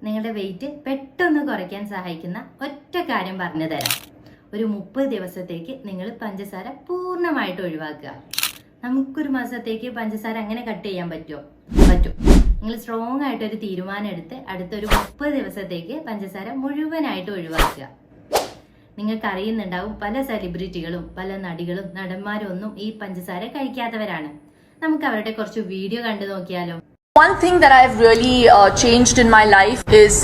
നിങ്ങളുടെ വെയിറ്റ് പെട്ടെന്ന് കുറയ്ക്കാൻ സഹായിക്കുന്ന ഒറ്റ കാര്യം പറഞ്ഞു തരാം. ഒരു 30 ദിവസത്തേക്ക് നിങ്ങൾ പഞ്ചസാര പൂർണ്ണമായിട്ട് ഒഴിവാക്കുക. നമുക്കൊരു മാസത്തേക്ക് പഞ്ചസാര അങ്ങനെ കട്ട് ചെയ്യാൻ പറ്റുമോ? പറ്റും. നിങ്ങൾ സ്ട്രോങ് ആയിട്ട് ഒരു തീരുമാനം എടുത്ത് അടുത്തൊരു 30 ദിവസത്തേക്ക് പഞ്ചസാര മുഴുവനായിട്ട് ഒഴിവാക്കുക. നിങ്ങൾക്ക് അറിയുന്നുണ്ടാവും, പല സെലിബ്രിറ്റികളും പല നടികളും നടന്മാരും ഒന്നും ഈ പഞ്ചസാര കഴിക്കാത്തവരാണ്. നമുക്ക് അവരുടെ കുറച്ച് വീഡിയോ കണ്ടു നോക്കിയാലോ? One thing that I've really changed in my life is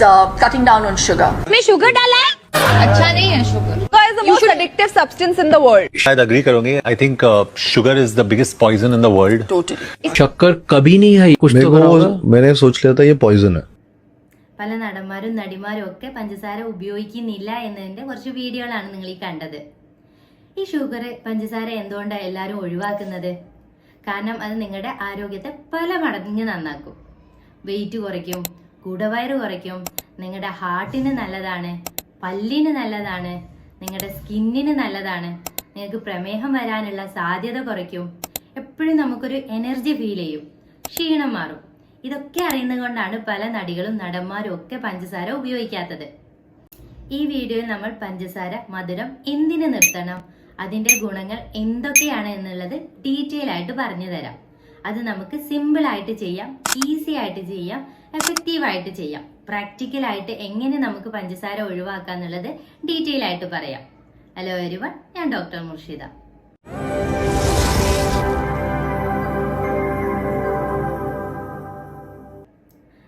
cutting down on sugar. में शुगर डाला है, अच्छा नहीं है sugar. Sugar is the most addictive substance in the world. शायद agree करूंगी. I think sugar is the biggest poison in the world. Totally. शक्कर कभी नहीं है, कुछ तो करा होगा. मैंने सोच लिया था ये पॉइजन है. പല നടന്മാരും നടിമാരും ഒക്കെ പഞ്ചസാര ഉപയോഗിക്കുന്നില്ല എന്നതിന്റെ കുറച്ച് വീഡിയോകളാണ് നിങ്ങൾ ഈ കണ്ടത്. ഈ ഷുഗർ പഞ്ചസാര എന്തുകൊണ്ടാണ് എല്ലാവരും ഒഴിവാക്കുന്നത്? കാരണം അത് നിങ്ങളുടെ ആരോഗ്യത്തെ പല മടങ്ങ് നന്നാക്കും. വെയിറ്റ് കുറയ്ക്കും, കുടവയറ് കുറയ്ക്കും, നിങ്ങളുടെ ഹാർട്ടിന് നല്ലതാണ്, പല്ലിന് നല്ലതാണ്, നിങ്ങളുടെ സ്കിന്നിന് നല്ലതാണ്, നിങ്ങൾക്ക് പ്രമേഹം വരാനുള്ള സാധ്യത കുറയ്ക്കും, എപ്പോഴും നമുക്കൊരു എനർജി ഫീൽ ചെയ്യും, ക്ഷീണം മാറും. ഇതൊക്കെ അറിയുന്നത് കൊണ്ടാണ് പല നടികളും നടന്മാരും ഒക്കെ പഞ്ചസാര ഉപയോഗിക്കാത്തത്. ഈ വീഡിയോയിൽ നമ്മൾ പഞ്ചസാര, മധുരം എന്തിനു നിർത്തണം, അതിന്റെ ഗുണങ്ങൾ എന്തൊക്കെയാണ് എന്നുള്ളത് ഡീറ്റെയിൽ ആയിട്ട് പറഞ്ഞു തരാം. അത് നമുക്ക് സിമ്പിൾ ആയിട്ട് ചെയ്യാം, ഈസി ആയിട്ട് ചെയ്യാം, എഫക്റ്റീവ് ആയിട്ട് ചെയ്യാം. പ്രാക്ടിക്കൽ ആയിട്ട് എങ്ങനെ നമുക്ക് പഞ്ചസാര ഒഴിവാക്കാം എന്നുള്ളത് ഡീറ്റെയിൽ ആയിട്ട് പറയാം. ഹലോ എവരിവൺ, ഞാൻ ഡോക്ടർ മുർഷിദ.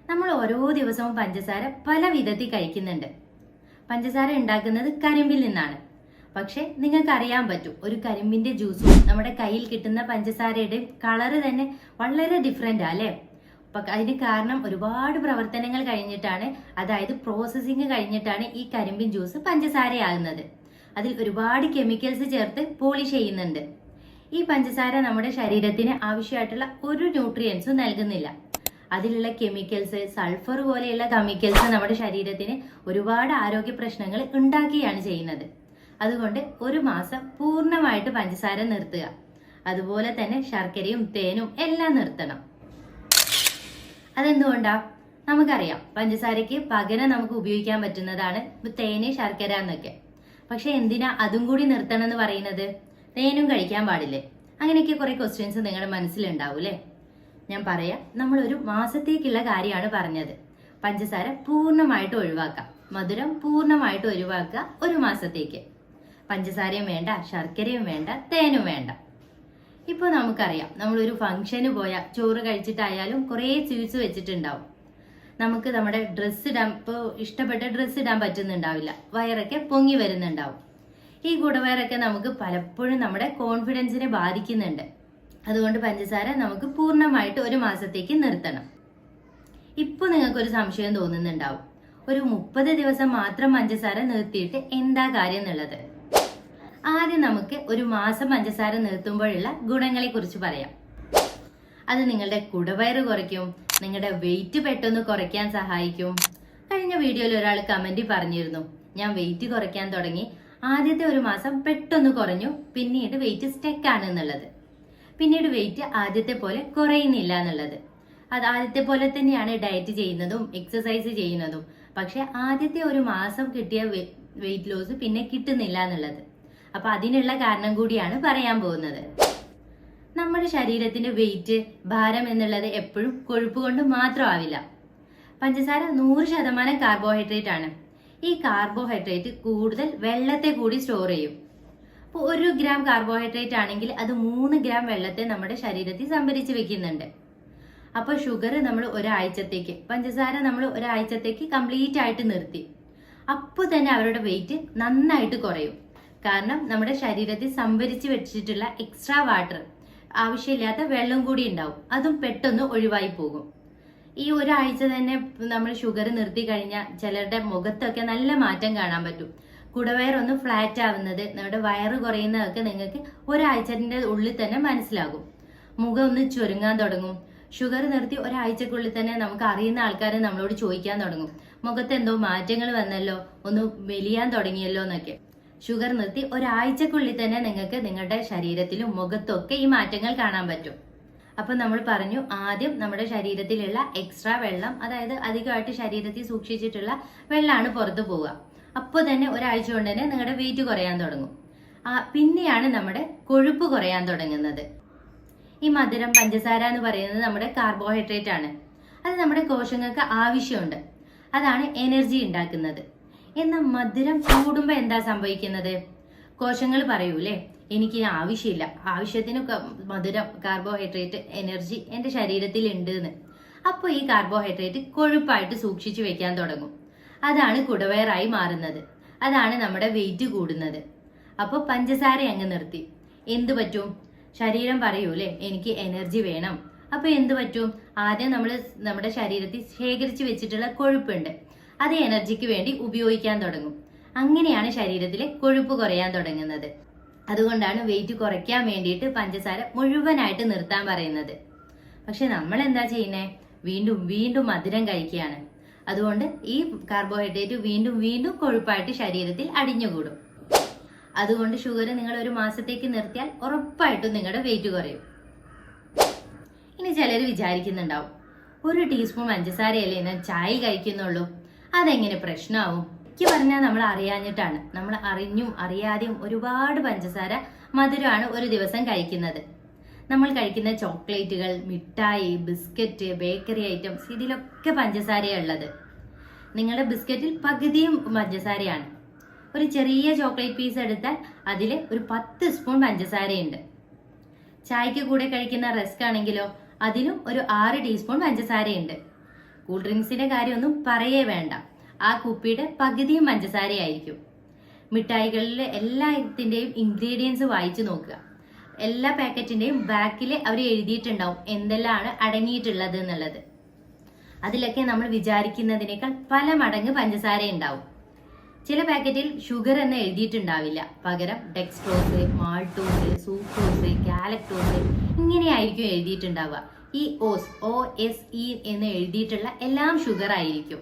നമ്മൾ ഓരോ ദിവസവും പഞ്ചസാര പല വിധത്തിൽ കഴിക്കുന്നുണ്ട്. പഞ്ചസാര ഉണ്ടാക്കുന്നത് കരിമ്പിൽ നിന്നാണ്. പക്ഷെ നിങ്ങൾക്ക് അറിയാൻ പറ്റും, ഒരു കരിമ്പിന്റെ ജ്യൂസും നമ്മുടെ കയ്യിൽ കിട്ടുന്ന പഞ്ചസാരയുടെ കളറ് തന്നെ വളരെ ഡിഫറെന്റ് അല്ലേ? അതിന് കാരണം ഒരുപാട് പ്രവർത്തനങ്ങൾ കഴിഞ്ഞിട്ടാണ്, അതായത് പ്രോസസ്സിങ് കഴിഞ്ഞിട്ടാണ് ഈ കരിമ്പിൻ ജ്യൂസ് പഞ്ചസാരയാകുന്നത്. അതിൽ ഒരുപാട് കെമിക്കൽസ് ചേർത്ത് പോളിഷ് ചെയ്യുന്നുണ്ട്. ഈ പഞ്ചസാര നമ്മുടെ ശരീരത്തിന് ആവശ്യമായിട്ടുള്ള ഒരു ന്യൂട്രിയൻസും നൽകുന്നില്ല. അതിലുള്ള കെമിക്കൽസ്, സൾഫർ പോലെയുള്ള കെമിക്കൽസ് നമ്മുടെ ശരീരത്തിന് ഒരുപാട് ആരോഗ്യ പ്രശ്നങ്ങൾ ഉണ്ടാക്കുകയാണ് ചെയ്യുന്നത്. അതുകൊണ്ട് ഒരു മാസം പൂർണ്ണമായിട്ട് പഞ്ചസാര നിർത്തുക. അതുപോലെ തന്നെ ശർക്കരയും തേനും എല്ലാം നിർത്തണം. അതെന്തുകൊണ്ടാ? നമുക്കറിയാം, പഞ്ചസാരയ്ക്ക് പകരം നമുക്ക് ഉപയോഗിക്കാൻ പറ്റുന്നതാണ് തേന്, ശർക്കര എന്നൊക്കെ. പക്ഷെ എന്തിനാ അതും കൂടി നിർത്തണം എന്ന് പറയുന്നത്? തേനും കഴിക്കാൻ പാടില്ലേ? അങ്ങനെയൊക്കെ കുറെ ക്വസ്റ്റ്യൻസ് നിങ്ങളുടെ മനസ്സിലുണ്ടാവൂലേ? ഞാൻ പറയാം. നമ്മളൊരു മാസത്തേക്കുള്ള കാര്യമാണ് പറഞ്ഞത്. പഞ്ചസാര പൂർണ്ണമായിട്ട് ഒഴിവാക്കാം, മധുരം പൂർണ്ണമായിട്ട് ഒഴിവാക്കുക ഒരു മാസത്തേക്ക്. പഞ്ചസാരയും വേണ്ട, ശർക്കരയും വേണ്ട, തേനും വേണ്ട. ഇപ്പോൾ നമുക്കറിയാം, നമ്മളൊരു ഫംഗ്ഷന് പോയാൽ ചോറ് കഴിച്ചിട്ടായാലും കുറേ സ്വീറ്റ്സ് വെച്ചിട്ടുണ്ടാവും. നമുക്ക് നമ്മുടെ ഡ്രസ്സ് ഇടാൻ, ഇപ്പോൾ ഇഷ്ടപ്പെട്ട ഡ്രസ്സ് ഇടാൻ പറ്റുന്നുണ്ടാവില്ല, വയറൊക്കെ പൊങ്ങി വരുന്നുണ്ടാവും. ഈ കുടവയറൊക്കെ നമുക്ക് പലപ്പോഴും നമ്മുടെ കോൺഫിഡൻസിനെ ബാധിക്കുന്നുണ്ട്. അതുകൊണ്ട് പഞ്ചസാര നമുക്ക് പൂർണ്ണമായിട്ട് ഒരു മാസത്തേക്ക് നിർത്തണം. ഇപ്പോൾ നിങ്ങൾക്കൊരു സംശയം തോന്നുന്നുണ്ടാവും, ഒരു 30 ദിവസം മാത്രം പഞ്ചസാര നിർത്തിയിട്ട് എന്താ കാര്യം എന്നുള്ളത്. ആദ്യം നമുക്ക് ഒരു മാസം പഞ്ചസാര നിർത്തുമ്പോഴുള്ള ഗുണങ്ങളെ കുറിച്ച് പറയാം. അത് നിങ്ങളുടെ കുടവയറ് കുറയ്ക്കും, നിങ്ങളുടെ വെയിറ്റ് പെട്ടെന്ന് കുറയ്ക്കാൻ സഹായിക്കും. കഴിഞ്ഞ വീഡിയോയിൽ ഒരാൾ കമന്റ് പറഞ്ഞിരുന്നു, ഞാൻ വെയിറ്റ് കുറയ്ക്കാൻ തുടങ്ങി, ആദ്യത്തെ ഒരു മാസം പെട്ടെന്ന് കുറഞ്ഞു, പിന്നീട് വെയിറ്റ് സ്റ്റക്ക് എന്നുള്ളത്. പിന്നീട് വെയിറ്റ് ആദ്യത്തെ പോലെ കുറയുന്നില്ല എന്നുള്ളത്. അത് ആദ്യത്തെ പോലെ തന്നെയാണ് ഡയറ്റ് ചെയ്യുന്നതും എക്സസൈസ് ചെയ്യുന്നതും. പക്ഷെ ആദ്യത്തെ ഒരു മാസം കിട്ടിയ വെയിറ്റ് ലോസ് പിന്നെ കിട്ടുന്നില്ല എന്നുള്ളത്. അപ്പൊ അതിനുള്ള കാരണം കൂടിയാണ് പറയാൻ പോകുന്നത്. നമ്മുടെ ശരീരത്തിന്റെ വെയിറ്റ്, ഭാരം എന്നുള്ളത് എപ്പോഴും കൊഴുപ്പ് കൊണ്ട് മാത്രമാവില്ല. പഞ്ചസാര 100% കാർബോഹൈഡ്രേറ്റ് ആണ്. ഈ കാർബോഹൈഡ്രേറ്റ് കൂടുതൽ വെള്ളത്തെ കൂടി സ്റ്റോർ ചെയ്യും. അപ്പോൾ 1 ഗ്രാം കാർബോഹൈഡ്രേറ്റ് ആണെങ്കിൽ അത് 3 ഗ്രാം വെള്ളത്തെ നമ്മുടെ ശരീരത്തിൽ സംഭരിച്ച് വെക്കുന്നുണ്ട്. അപ്പോൾ ഷുഗർ നമ്മൾ ഒരാഴ്ചത്തേക്ക്, പഞ്ചസാര നമ്മൾ ഒരാഴ്ചത്തേക്ക് കംപ്ലീറ്റ് ആയിട്ട് നിർത്തി, അപ്പോൾ തന്നെ അവരുടെ വെയിറ്റ് നന്നായിട്ട് കുറയും. കാരണം നമ്മുടെ ശരീരത്തിൽ സംഭരിച്ച് വെച്ചിട്ടുള്ള എക്സ്ട്രാ വാട്ടർ, ആവശ്യമില്ലാത്ത വെള്ളം കൂടി ഉണ്ടാവും, അതും പെട്ടെന്ന് ഒഴിവായി പോകും. ഈ ഒരാഴ്ച തന്നെ നമ്മൾ ഷുഗർ നിർത്തി കഴിഞ്ഞാൽ ചിലരുടെ മുഖത്തൊക്കെ നല്ല മാറ്റം കാണാൻ പറ്റും. കുടവയറൊന്ന് ഫ്ലാറ്റ് ആവുന്നത്, നമ്മുടെ വയറ് കുറയുന്നതൊക്കെ നിങ്ങൾക്ക് ഒരാഴ്ചന്റെ ഉള്ളിൽ തന്നെ മനസ്സിലാകും. മുഖം ഒന്ന് ചുരുങ്ങാൻ തുടങ്ങും. ഷുഗർ നിർത്തി ഒരാഴ്ചക്കുള്ളിൽ തന്നെ നമുക്ക് അറിയുന്ന ആൾക്കാരെ നമ്മളോട് ചോദിക്കാൻ തുടങ്ങും, മുഖത്ത് എന്തോ മാറ്റങ്ങൾ വന്നല്ലോ, ഒന്ന് മെലിയാൻ തുടങ്ങിയല്ലോ എന്നൊക്കെ. ഷുഗർ നിർത്തി ഒരാഴ്ചക്കുള്ളിൽ തന്നെ നിങ്ങൾക്ക് നിങ്ങളുടെ ശരീരത്തിലും മുഖത്തൊക്കെ ഈ മാറ്റങ്ങൾ കാണാൻ പറ്റും. അപ്പൊ നമ്മൾ പറഞ്ഞു ആദ്യം നമ്മുടെ ശരീരത്തിലുള്ള എക്സ്ട്രാ വെള്ളം, അതായത് അധികമായിട്ട് ശരീരത്തിൽ സൂക്ഷിച്ചിട്ടുള്ള വെള്ളമാണ് പുറത്തു പോവുക. അപ്പോൾ തന്നെ ഒരാഴ്ച കൊണ്ട് തന്നെ നിങ്ങളുടെ വെയിറ്റ് കുറയാൻ തുടങ്ങും. പിന്നെയാണ് നമ്മുടെ കൊഴുപ്പ് കുറയാൻ തുടങ്ങുന്നത്. ഈ മധുരം, പഞ്ചസാര എന്ന് പറയുന്നത് നമ്മുടെ കാർബോഹൈഡ്രേറ്റ് ആണ്. അത് നമ്മുടെ കോശങ്ങൾക്ക് ആവശ്യമുണ്ട്. അതാണ് എനർജി ഉണ്ടാക്കുന്നത്. എന്നാൽ മധുരം കൂടുമ്പോൾ എന്താ സംഭവിക്കുന്നത്? കോശങ്ങൾ പറയൂലേ, എനിക്ക് ആവശ്യമില്ല, ആവശ്യത്തിന് മധുരം, കാർബോഹൈഡ്രേറ്റ്, എനർജി എൻ്റെ ശരീരത്തിൽ ഉണ്ട് എന്ന്. അപ്പോൾ ഈ കാർബോഹൈഡ്രേറ്റ് കൊഴുപ്പായിട്ട് സൂക്ഷിച്ചു വെക്കാൻ തുടങ്ങും. അതാണ് കുടവയറായി മാറുന്നത്. അതാണ് നമ്മുടെ വെയിറ്റ് കൂടുന്നത്. അപ്പോൾ പഞ്ചസാര അങ്ങ് നിർത്തി. എന്ത് പറ്റും? ശരീരം പറയൂലേ എനിക്ക് എനർജി വേണം. അപ്പൊ എന്ത് പറ്റും? ആദ്യം നമ്മൾ നമ്മുടെ ശരീരത്തിൽ ശേഖരിച്ചു വെച്ചിട്ടുള്ള കൊഴുപ്പുണ്ട്, അത് എനർജിക്ക് വേണ്ടി ഉപയോഗിക്കാൻ തുടങ്ങും. അങ്ങനെയാണ് ശരീരത്തിലെ കൊഴുപ്പ് കുറയാൻ തുടങ്ങുന്നത്. അതുകൊണ്ടാണ് വെയിറ്റ് കുറയ്ക്കാൻ വേണ്ടിയിട്ട് പഞ്ചസാര മുഴുവനായിട്ട് നിർത്താൻ പറയുന്നത്. പക്ഷെ നമ്മൾ എന്താ ചെയ്യുന്നേ? വീണ്ടും വീണ്ടും മധുരം കഴിക്കുകയാണ്. അതുകൊണ്ട് ഈ കാർബോഹൈഡ്രേറ്റ് വീണ്ടും വീണ്ടും കൊഴുപ്പായിട്ട് ശരീരത്തിൽ അടിഞ്ഞുകൂടും. അതുകൊണ്ട് ഷുഗർ നിങ്ങൾ ഒരു മാസത്തേക്ക് നിർത്തിയാൽ ഉറപ്പായിട്ടും നിങ്ങളുടെ വെയിറ്റ് കുറയും. ഇനി ചിലർ വിചാരിക്കുന്നുണ്ടാവും, 1 ടീസ്പൂൺ പഞ്ചസാരയല്ലേ ഞാൻ ചായ കഴിക്കുന്നുള്ളൂ, അതെങ്ങനെ പ്രശ്നമാവും? എനിക്ക് പറഞ്ഞാൽ നമ്മൾ അറിയാഞ്ഞിട്ടാണ്. നമ്മൾ അറിഞ്ഞും അറിയാതെയും ഒരുപാട് പഞ്ചസാര, മധുരമാണ് ഒരു ദിവസം കഴിക്കുന്നത്. നമ്മൾ കഴിക്കുന്ന ചോക്ലേറ്റുകൾ, മിഠായി, ബിസ്ക്കറ്റ്, ബേക്കറി ഐറ്റംസ്, ഇതിലൊക്കെ പഞ്ചസാരയാണ് ഉള്ളത്. നിങ്ങളുടെ ബിസ്ക്കറ്റിൽ പകുതിയും പഞ്ചസാരയാണ്. ഒരു ചെറിയ ചോക്ലേറ്റ് പീസ് എടുത്താൽ അതിൽ ഒരു 10 സ്പൂൺ പഞ്ചസാരയുണ്ട്. ചായക്ക് കൂടെ കഴിക്കുന്ന റസ്ക് ആണെങ്കിലോ അതിലും ഒരു 6 ടീസ്പൂൺ പഞ്ചസാരയുണ്ട്. കൂൾ ഡ്രിങ്ക്സിന്റെ കാര്യമൊന്നും പറയേ വേണ്ട, ആ കുപ്പിയുടെ പകുതിയും പഞ്ചസാരയായിരിക്കും. മിഠായികളിൽ എല്ലാത്തിൻ്റെയും ഇൻഗ്രീഡിയൻസ് വായിച്ചു നോക്കുക. എല്ലാ പാക്കറ്റിന്റെയും ബാക്കിൽ അവർ എഴുതിയിട്ടുണ്ടാവും എന്തെല്ലാമാണ് അടങ്ങിയിട്ടുള്ളത് എന്നുള്ളത്. അതിലൊക്കെ നമ്മൾ വിചാരിക്കുന്നതിനേക്കാൾ പല മടങ്ങ് പഞ്ചസാര ഉണ്ടാവും. ചില പാക്കറ്റിൽ ഷുഗർ എന്ന് എഴുതിയിട്ടുണ്ടാവില്ല, പകരം ഡെക്സ്ട്രോസ്, മാൾട്ടോസ്, സൂക്രോസ്, ഗാലക്ടോസ് ഇങ്ങനെയായിരിക്കും എഴുതിയിട്ടുണ്ടാവുക. ഈ OSE എന്ന് എഴുതിയിട്ടുള്ള എല്ലാം ഷുഗർ ആയിരിക്കും.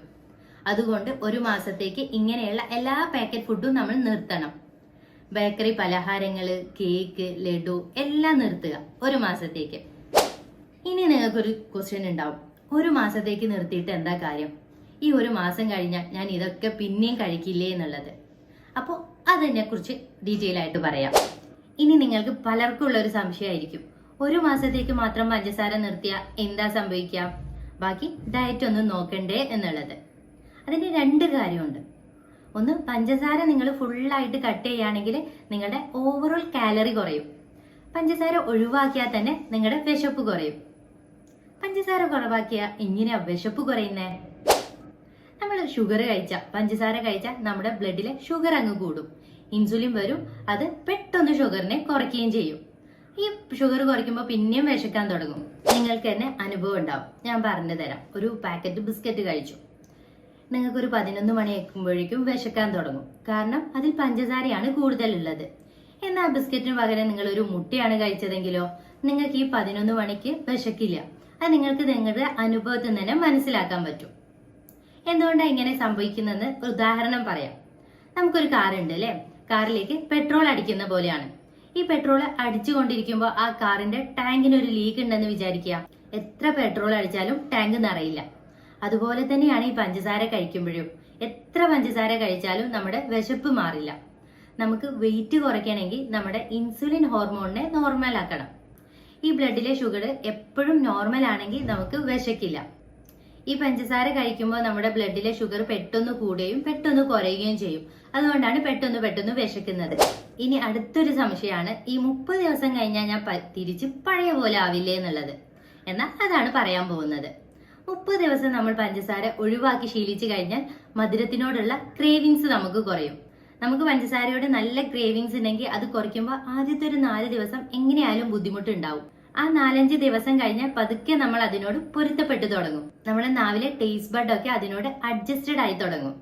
അതുകൊണ്ട് ഒരു മാസത്തേക്ക് ഇങ്ങനെയുള്ള എല്ലാ പാക്കറ്റ് ഫുഡും നമ്മൾ നിർത്തണം. ബേക്കറി പലഹാരങ്ങള്, കേക്ക്, ലഡു എല്ലാം നിർത്തുക ഒരു മാസത്തേക്ക്. ഇനി നിങ്ങൾക്കൊരു ക്വസ്റ്റ്യൻ ഉണ്ടാവും, ഒരു മാസത്തേക്ക് നിർത്തിയിട്ട് എന്താ കാര്യം? ഈ ഒരു മാസം കഴിഞ്ഞാൽ ഞാൻ ഇതൊക്കെ പിന്നെയും കഴിക്കില്ലേ എന്നുള്ളത്. അപ്പോൾ അതിനെ കുറിച്ച് ഡീറ്റെയിൽ ആയിട്ട് പറയാം. ഇനി നിങ്ങൾക്ക് പലർക്കും ഉള്ള ഒരു സംശയമായിരിക്കും, ഒരു മാസത്തേക്ക് മാത്രം പഞ്ചസാര നിർത്തിയാൽ എന്താ സംഭവിക്കുക, ബാക്കി ഡയറ്റ് ഒന്നും നോക്കണ്ടേ എന്നുള്ളത്. അതിന് 2 കാര്യമുണ്ട്. ഒന്ന്, പഞ്ചസാര നിങ്ങൾ ഫുള്ളായിട്ട് കട്ട് ചെയ്യുകയാണെങ്കിൽ നിങ്ങളുടെ ഓവറോൾ കാലറി കുറയും. പഞ്ചസാര ഒഴിവാക്കിയാൽ തന്നെ നിങ്ങളുടെ വിശപ്പ് കുറയും. പഞ്ചസാര കുറവാക്കിയാൽ എങ്ങനെയാ വിശപ്പ് കുറയുന്നേ? നമ്മൾ ഷുഗർ കഴിച്ചാൽ, പഞ്ചസാര കഴിച്ചാൽ നമ്മുടെ ബ്ലഡിലെ ഷുഗർ അങ്ങ് കൂടും, ഇൻസുലിൻ വരും, അത് പെട്ടെന്ന് ഷുഗറിനെ കുറയ്ക്കുകയും ചെയ്യും. ഈ ഷുഗർ കുറയ്ക്കുമ്പോൾ പിന്നെയും വിശക്കാൻ തുടങ്ങും. നിങ്ങൾക്ക് തന്നെ അനുഭവം ഉണ്ടാവും. ഞാൻ പറഞ്ഞു തരാം. ഒരു പാക്കറ്റ് ബിസ്ക്കറ്റ് കഴിച്ചു, നിങ്ങൾക്കൊരു 11 മണിയാക്കുമ്പോഴേക്കും വിശക്കാൻ തുടങ്ങും. കാരണം അതിൽ പഞ്ചസാരയാണ് കൂടുതലുള്ളത്. എന്നാൽ ബിസ്ക്കറ്റിന് പകരം നിങ്ങൾ ഒരു മുട്ടയാണ് കഴിച്ചതെങ്കിലോ നിങ്ങൾക്ക് ഈ 11 മണിക്ക് വിശക്കില്ല. അത് നിങ്ങൾക്ക് നിങ്ങളുടെ അനുഭവത്തിൽ തന്നെ മനസ്സിലാക്കാൻ പറ്റും. എന്തുകൊണ്ടാണ് ഇങ്ങനെ സംഭവിക്കുന്നതെന്ന് ഉദാഹരണം പറയാം. നമുക്കൊരു കാറുണ്ട് അല്ലേ, കാറിലേക്ക് പെട്രോൾ അടിക്കുന്ന പോലെയാണ്. ഈ പെട്രോൾ അടിച്ചുകൊണ്ടിരിക്കുമ്പോൾ ആ കാറിന്റെ ടാങ്കിന് ഒരു ലീക്ക് ഉണ്ടെന്ന് വിചാരിക്കുക. എത്ര പെട്രോൾ അടിച്ചാലും ടാങ്ക് നിറയില്ല. അതുപോലെ തന്നെയാണ് ഈ പഞ്ചസാര കഴിക്കുമ്പോഴും. എത്ര പഞ്ചസാര കഴിച്ചാലും നമ്മുടെ വിശപ്പ് മാറില്ല. നമുക്ക് വെയിറ്റ് കുറയ്ക്കണമെങ്കിൽ നമ്മുടെ ഇൻസുലിൻ ഹോർമോണിനെ നോർമൽ ആക്കണം. ഈ ബ്ലഡിലെ ഷുഗർ എപ്പോഴും നോർമൽ ആണെങ്കിൽ നമുക്ക് വിശക്കില്ല. ഈ പഞ്ചസാര കഴിക്കുമ്പോൾ നമ്മുടെ ബ്ലഡിലെ ഷുഗർ പെട്ടെന്ന് കൂടുകയും പെട്ടെന്ന് കുറയുകയും ചെയ്യും. അതുകൊണ്ടാണ് പെട്ടെന്ന് വിശക്കുന്നത്. ഇനി അടുത്തൊരു സംശയമാണ്, ഈ 30 ദിവസം കഴിഞ്ഞാൽ ഞാൻ തിരിച്ച് പഴയ പോലെ ആവില്ലേ എന്നുള്ളത്. എന്നാൽ അതാണ് പറയാൻ പോകുന്നത്. 30 ദിവസം നമ്മൾ പഞ്ചസാര ഒഴിവാക്കി ശീലിച്ചു കഴിഞ്ഞാൽ മധുരത്തിനോടുള്ള ക്രേവിങ്സ് നമുക്ക് കുറയും. നമുക്ക് പഞ്ചസാരയോട് നല്ല ക്രേവിങ്സ് ഉണ്ടെങ്കിൽ അത് കുറയ്ക്കുമ്പോൾ ആദ്യത്തെ ഒരു 4 ദിവസം എങ്ങനെയായാലും ബുദ്ധിമുട്ടുണ്ടാവും. ആ 4-5 ദിവസം കഴിഞ്ഞാൽ പതുക്കെ നമ്മൾ അതിനോട് പൊരുത്തപ്പെട്ടു തുടങ്ങും. നമ്മുടെ നാവിലെ ടേസ്റ്റ് ബഡ് ഒക്കെ അതിനോട് അഡ്ജസ്റ്റഡ് ആയി തുടങ്ങും.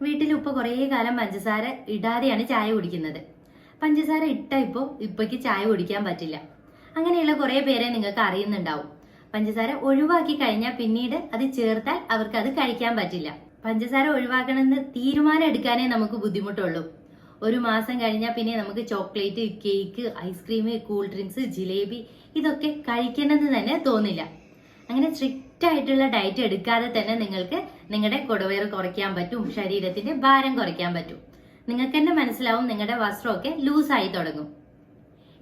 വീട്ടിൽ ഉപ്പ കുറേ കാലം പഞ്ചസാര ഇടാതെയാണ് ചായ കുടിക്കുന്നത്. പഞ്ചസാര ഇപ്പോഴേക്ക് ചായ കുടിക്കാൻ പറ്റില്ല. അങ്ങനെയുള്ള കുറെ പേരെ നിങ്ങൾക്ക് അറിയുന്നുണ്ടാവും. പഞ്ചസാര ഒഴിവാക്കി കഴിഞ്ഞാൽ പിന്നീട് അത് ചേർത്താൽ അവർക്ക് അത് കഴിക്കാൻ പറ്റില്ല. പഞ്ചസാര ഒഴിവാക്കണമെന്ന് തീരുമാനം എടുക്കാനേ നമുക്ക് ബുദ്ധിമുട്ടുള്ളൂ. ഒരു മാസം കഴിഞ്ഞാൽ പിന്നെ നമുക്ക് chocolate, cake, ice cream, cool drinks, jalebi ഇതൊക്കെ കഴിക്കണമെന്ന് തന്നെ തോന്നില്ല. അങ്ങനെ സ്ട്രിക്റ്റ് ആയിട്ടുള്ള ഡയറ്റ് എടുക്കാതെ തന്നെ നിങ്ങൾക്ക് നിങ്ങളുടെ കുടവയറ് കുറയ്ക്കാൻ പറ്റും, ശരീരത്തിന്റെ ഭാരം കുറയ്ക്കാൻ പറ്റും. നിങ്ങൾക്ക് തന്നെ മനസ്സിലാവും നിങ്ങളുടെ വസ്ത്രമൊക്കെ ലൂസായി തുടങ്ങും.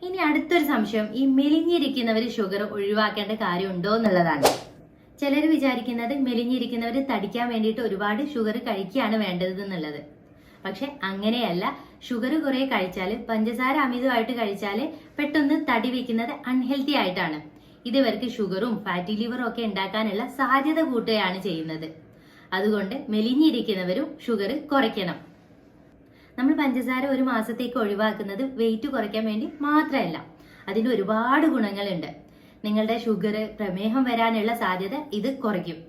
ഇനി അടുത്തൊരു സംശയം, ഈ മെലിഞ്ഞിരിക്കുന്നവർ ഷുഗർ ഒഴിവാക്കേണ്ട കാര്യമുണ്ടോ എന്നുള്ളതാണ്. ചിലർ വിചാരിക്കുന്നത് മെലിഞ്ഞിരിക്കുന്നവർ തടിക്കാൻ വേണ്ടിയിട്ട് ഒരുപാട് ഷുഗർ കഴിക്കുകയാണ് വേണ്ടത് എന്നുള്ളത്. പക്ഷെ അങ്ങനെയല്ല. ഷുഗർ കുറെ കഴിച്ചാൽ, പഞ്ചസാര അമിതമായിട്ട് കഴിച്ചാൽ പെട്ടെന്ന് തടി വെക്കുന്നത് അൺഹെൽത്തി ആയിട്ടാണ്. ഇത് ഇവർക്ക് ഷുഗറും ഫാറ്റി ലിവറും ഒക്കെ ഉണ്ടാക്കാനുള്ള സാധ്യത കൂട്ടുകയാണ് ചെയ്യുന്നത്. അതുകൊണ്ട് മെലിഞ്ഞിരിക്കുന്നവരും ഷുഗർ കുറയ്ക്കണം. നമ്മൾ പഞ്ചസാര ഒരു മാസത്തേക്ക് ഒഴിവാക്കുന്നത് വെയിറ്റ് കുറയ്ക്കാൻ വേണ്ടി മാത്രമല്ല, അതിന് ഒരുപാട് ഗുണങ്ങളുണ്ട്. നിങ്ങളുടെ ഷുഗർ, പ്രമേഹം വരാനുള്ള സാധ്യത ഇത് കുറയ്ക്കും.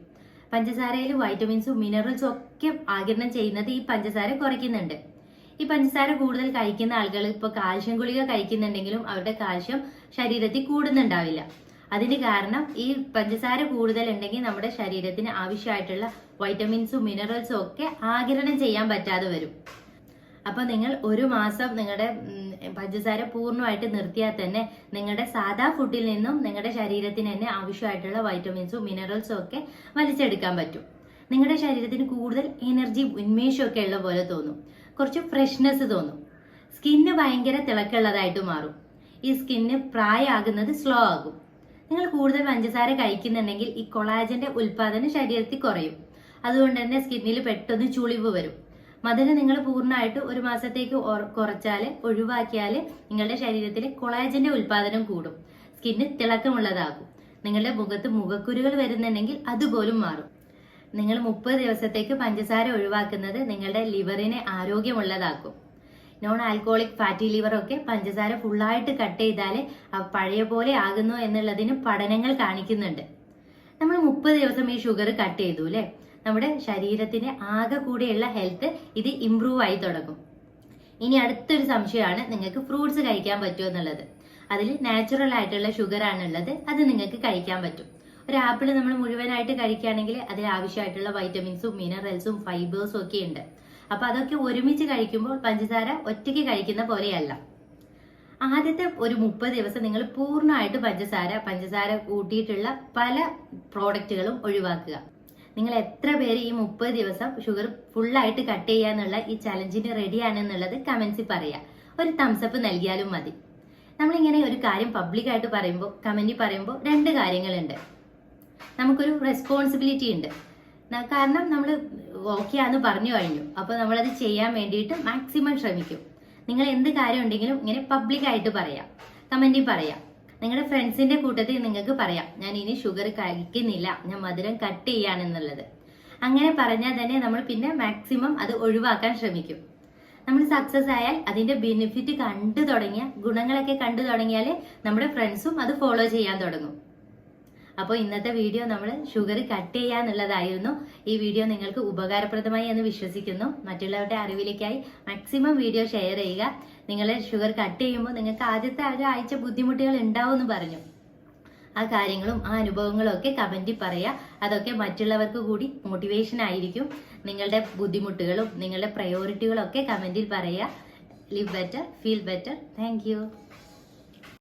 പഞ്ചസാരയിൽ വൈറ്റമിൻസും മിനറൽസും ഒക്കെ ആഗിരണം ചെയ്യുന്നത് ഈ പഞ്ചസാര കുറയ്ക്കുന്നുണ്ട്. ഈ പഞ്ചസാര കൂടുതൽ കഴിക്കുന്ന ആളുകൾ ഇപ്പോൾ കാൽഷ്യം ഗുളിക കഴിക്കുന്നുണ്ടെങ്കിലും അവരുടെ കാൽഷ്യം ശരീരത്തിൽ കൂടുന്നുണ്ടാവില്ല. അതിന് കാരണം ഈ പഞ്ചസാര കൂടുതൽ ഉണ്ടെങ്കിൽ നമ്മുടെ ശരീരത്തിന് ആവശ്യമായിട്ടുള്ള വൈറ്റമിൻസും മിനറൽസും ഒക്കെ ആഗിരണം ചെയ്യാൻ പറ്റാതെ വരും. അപ്പൊ നിങ്ങൾ ഒരു മാസം നിങ്ങളുടെ പഞ്ചസാര പൂർണ്ണമായിട്ട് നിർത്തിയാൽ തന്നെ നിങ്ങളുടെ സാധാ ഫുഡിൽ നിന്നും നിങ്ങളുടെ ശരീരത്തിന് തന്നെ ആവശ്യമായിട്ടുള്ള വൈറ്റമിൻസും മിനറൽസും ഒക്കെ വലിച്ചെടുക്കാൻ പറ്റും. നിങ്ങളുടെ ശരീരത്തിന് കൂടുതൽ എനർജി, ഉന്മേഷവും ഒക്കെ ഉള്ള പോലെ തോന്നും. കുറച്ച് ഫ്രഷ്നെസ് തോന്നും. സ്കിന്ന് ഭയങ്കര തിളക്കമുള്ളതായിട്ട് മാറും. ഈ സ്കിന്ന് പ്രായമാകുന്നത് സ്ലോ ആകും. നിങ്ങൾ കൂടുതൽ പഞ്ചസാര കഴിക്കുന്നുണ്ടെങ്കിൽ ഈ കൊളാജന്റെ ഉൽപാദനം ശരീരത്തിൽ കുറയും. അതുകൊണ്ട് തന്നെ സ്കിന്നിൽ പെട്ടെന്ന് ചുളിവ് വരും. മധുരം നിങ്ങൾ പൂർണ്ണമായിട്ട് ഒരു മാസത്തേക്ക് കുറച്ചാല്, ഒഴിവാക്കിയാൽ നിങ്ങളുടെ ശരീരത്തിലെ കൊളാജന്റെ ഉൽപാദനം കൂടും. സ്കിന്ന് തിളക്കമുള്ളതാകും. നിങ്ങളുടെ മുഖത്ത് മുഖക്കുരുകൾ വരുന്നുണ്ടെങ്കിൽ അതുപോലും മാറും. നിങ്ങൾ 30 ദിവസത്തേക്ക് പഞ്ചസാര ഒഴിവാക്കുന്നത് നിങ്ങളുടെ ലിവറിനെ ആരോഗ്യമുള്ളതാക്കും. നോൺ ആൽക്കോളിക് ഫാറ്റി ലിവർ ഒക്കെ പഞ്ചസാര ഫുള്ളായിട്ട് കട്ട് ചെയ്താൽ പഴയ പോലെ ആകുന്നു എന്നുള്ളതിന് പഠനങ്ങൾ കാണിക്കുന്നുണ്ട്. നമ്മൾ 30 ദിവസം ഈ ഷുഗർ കട്ട് ചെയ്തു അല്ലെ, നമ്മുടെ ശരീരത്തിന് ആകെ കൂടെയുള്ള ഹെൽത്ത് ഇത് ഇംപ്രൂവ് ആയി തുടങ്ങും. ഇനി അടുത്തൊരു സംശയമാണ് നിങ്ങൾക്ക് ഫ്രൂട്ട്സ് കഴിക്കാൻ പറ്റുമോ എന്നുള്ളത്. അതിൽ നാച്ചുറൽ ആയിട്ടുള്ള ഷുഗർ ആണുള്ളത്, അത് നിങ്ങൾക്ക് കഴിക്കാൻ പറ്റും. ഒരു ആപ്പിൾ നമ്മൾ മുഴുവനായിട്ട് കഴിക്കുകയാണെങ്കിൽ അതിൽ ആവശ്യമായിട്ടുള്ള വൈറ്റമിൻസും മിനറൽസും ഫൈബേഴ്സും ഒക്കെ ഉണ്ട്. അപ്പൊ അതൊക്കെ ഒരുമിച്ച് കഴിക്കുമ്പോൾ പഞ്ചസാര ഒറ്റയ്ക്ക് കഴിക്കുന്ന പോലെയല്ല. ആദ്യത്തെ ഒരു 30 ദിവസം നിങ്ങൾ പൂർണ്ണമായിട്ട് പഞ്ചസാര കൂട്ടിയിട്ടുള്ള പല പ്രോഡക്റ്റുകളും ഒഴിവാക്കുക. നിങ്ങൾ എത്ര പേര് ഈ 30 ദിവസം ഷുഗർ ഫുള്ളായിട്ട് കട്ട് ചെയ്യാന്നുള്ള ഈ ചലഞ്ചിന് റെഡിയാണെന്നുള്ളത് കമന്റ്സിൽ പറയാം. ഒരു തംസപ്പ് നൽകിയാലും മതി. നമ്മളിങ്ങനെ ഒരു കാര്യം പബ്ലിക്കായിട്ട് പറയുമ്പോൾ, കമന്റിൽ പറയുമ്പോൾ 2 കാര്യങ്ങളുണ്ട്. നമുക്കൊരു റെസ്പോൺസിബിലിറ്റി ഉണ്ട്. കാരണം നമ്മൾ ഓക്കെ ആണെന്ന് പറഞ്ഞു കഴിഞ്ഞു. അപ്പോൾ നമ്മളത് ചെയ്യാൻ വേണ്ടിയിട്ട് മാക്സിമം ശ്രമിക്കും. നിങ്ങൾ എന്ത് കാര്യം ഉണ്ടെങ്കിലും ഇങ്ങനെ പബ്ലിക്കായിട്ട് പറയാം, കമന്റിൽ പറയാം. നിങ്ങളുടെ ഫ്രണ്ട്സിന്റെ കൂട്ടത്തിൽ നിങ്ങൾക്ക് പറയാം, ഞാൻ ഇനി ഷുഗർ കഴിക്കുന്നില്ല, ഞാൻ മധുരം കട്ട് ചെയ്യാനെന്നുള്ളത്. അങ്ങനെ പറഞ്ഞാൽ തന്നെ നമ്മൾ പിന്നെ മാക്സിമം അത് ഒഴിവാക്കാൻ ശ്രമിക്കും. നമ്മൾ സക്സസ് ആയാൽ അതിന്റെ ബെനിഫിറ്റ് കണ്ടു തുടങ്ങിയ, ഗുണങ്ങളൊക്കെ കണ്ടു തുടങ്ങിയാൽ നമ്മുടെ ഫ്രണ്ട്സും അത് ഫോളോ ചെയ്യാൻ തുടങ്ങും. അപ്പോൾ ഇന്നത്തെ വീഡിയോ നമ്മൾ ഷുഗർ കട്ട് ചെയ്യാന്നുള്ളതായിരുന്നു. ഈ വീഡിയോ നിങ്ങൾക്ക് ഉപകാരപ്രദമായി എന്ന് വിശ്വസിക്കുന്നു. മറ്റുള്ളവരുടെ അറിവിലേക്കായി മാക്സിമം വീഡിയോ ഷെയർ ചെയ്യുക. നിങ്ങൾ ഷുഗർ കട്ട് ചെയ്യുമ്പോൾ നിങ്ങൾക്ക് ആദ്യത്തെ ഒരാഴ്ച ബുദ്ധിമുട്ടുകൾ ഉണ്ടാവും എന്ന് പറഞ്ഞു. ആ കാര്യങ്ങളും ആ അനുഭവങ്ങളും ഒക്കെ കമന്റിൽ പറയുക. അതൊക്കെ മറ്റുള്ളവർക്ക് കൂടി മോട്ടിവേഷൻ ആയിരിക്കും. നിങ്ങളുടെ ബുദ്ധിമുട്ടുകളും നിങ്ങളുടെ പ്രയോറിറ്റികളും ഒക്കെ കമന്റിൽ പറയുക. Live better, feel better. Thank